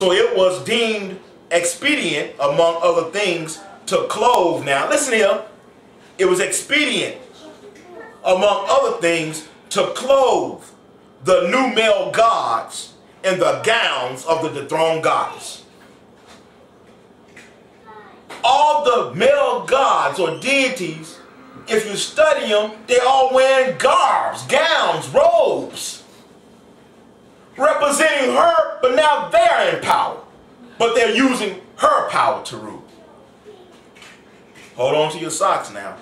So it was deemed expedient, among other things, to clothe. Now, listen here. It was expedient, among other things, to clothe the new male gods in the gowns of the dethroned goddess. All the male gods or deities, if you study them, they all wearing garbs, gowns, robes, representing her, but now they're in power. But they're using her power to rule. Hold on to your socks now.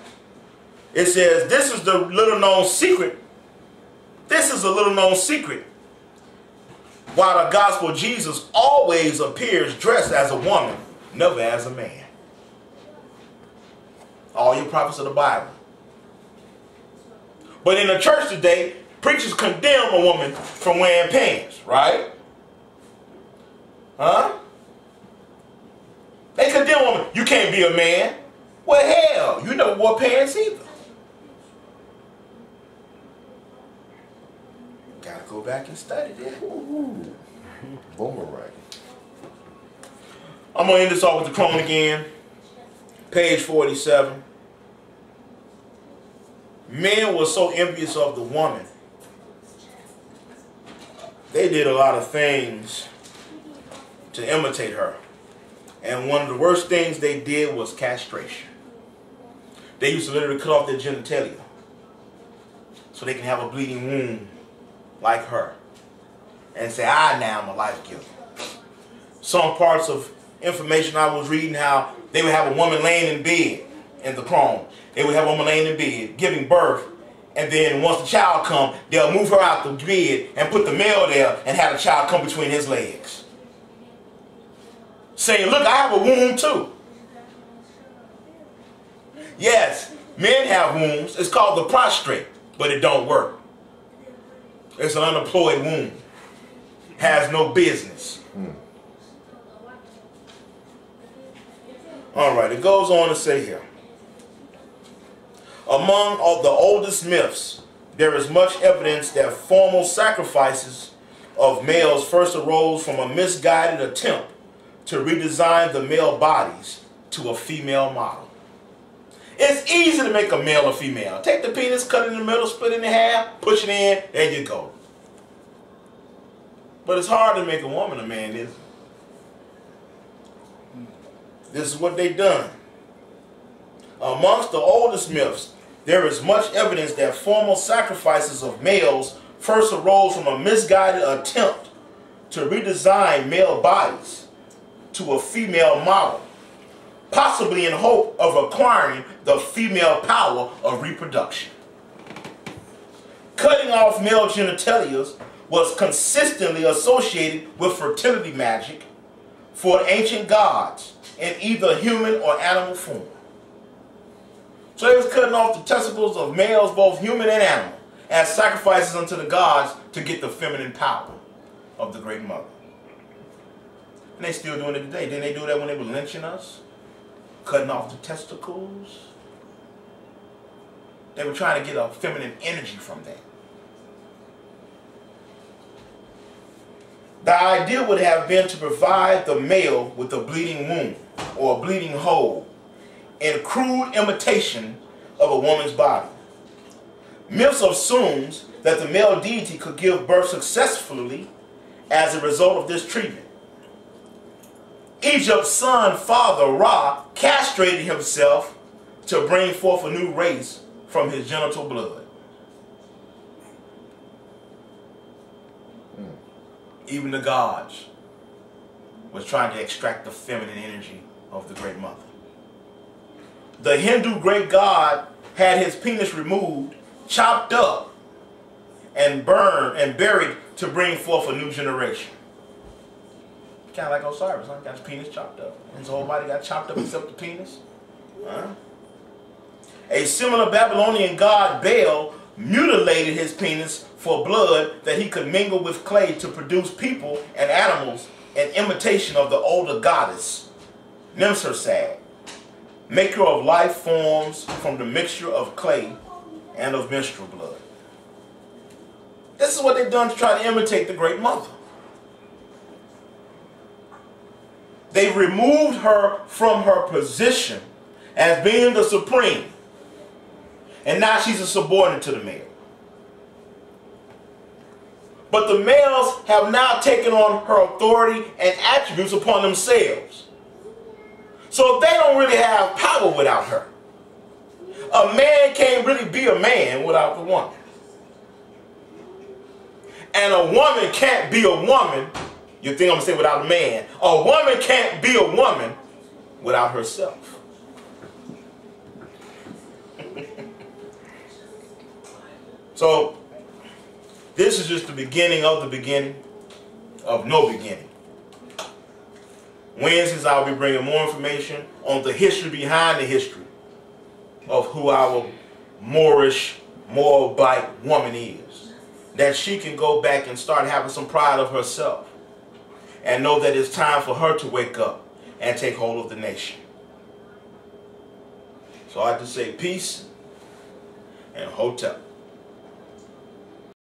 It says, this is the little known secret. This is a little known secret. While the gospel of Jesus always appears dressed as a woman, never as a man. All your prophets of the Bible. But in the church today, preachers condemn a woman from wearing pants, right? Huh? They condemn a woman. You can't be a man. Well, hell, you never wore pants either. Gotta go back and study that. Boomerang. I'm going to end this off with the Chrome again. Page 47. Men were so envious of the woman. They did a lot of things to imitate her. And one of the worst things they did was castration. They used to literally cut off their genitalia so they can have a bleeding womb like her. And say, I now am a life giver. Some parts of information I was reading, how they would have a woman laying in bed in the Chrome. They would have a woman laying in bed, giving birth, and then once the child comes, they'll move her out the bed and put the male there and have the child come between his legs. Saying, look, I have a womb too. Yes, men have wombs. It's called the prostrate, but it don't work. It's an unemployed womb. Has no business. All right, it goes on to say here. Among all the oldest myths, there is much evidence that formal sacrifices of males first arose from a misguided attempt to redesign the male bodies to a female model. It's easy to make a male or female. Take the penis, cut it in the middle, split it in half, push it in, there you go. But it's hard to make a woman a man, isn't it? This is what they done. Amongst the oldest myths, there is much evidence that formal sacrifices of males first arose from a misguided attempt to redesign male bodies to a female model, possibly in hope of acquiring the female power of reproduction. Cutting off male genitalia was consistently associated with fertility magic for ancient gods in either human or animal form. So they was cutting off the testicles of males, both human and animal, as sacrifices unto the gods to get the feminine power of the Great Mother. And they still doing it today. Didn't they do that when they were lynching us? Cutting off the testicles. They were trying to get a feminine energy from that. The idea would have been to provide the male with a bleeding womb or a bleeding hole in crude imitation of a woman's body. Myths assumes that the male deity could give birth successfully as a result of this treatment. Egypt's sun father Ra castrated himself to bring forth a new race from his genital blood. Even the gods was trying to extract the feminine energy of the Great Mother. The Hindu great god had his penis removed, chopped up, and burned and buried to bring forth a new generation. Kind of like Osiris, huh? Got his penis chopped up. His whole body got chopped up except the penis. Huh? A similar Babylonian god, Baal, mutilated his penis for blood that he could mingle with clay to produce people and animals in imitation of the older goddess, Nimsarsag, maker of life forms from the mixture of clay and of menstrual blood. This is what they've done to try to imitate the Great Mother. They removed her from her position as being the supreme. And now she's a subordinate to the male. But the males have now taken on her authority and attributes upon themselves. So they don't really have power without her. A man can't really be a man without the woman. And a woman can't be a woman, you think I'm going to say without a man. A woman can't be a woman without herself. So, this is just the beginning of no beginning. Wednesdays I'll be bringing more information on the history behind the history of who our Moorish, Moabite woman is. That she can go back and start having some pride of herself and know that it's time for her to wake up and take hold of the nation. So I just say peace and hotel.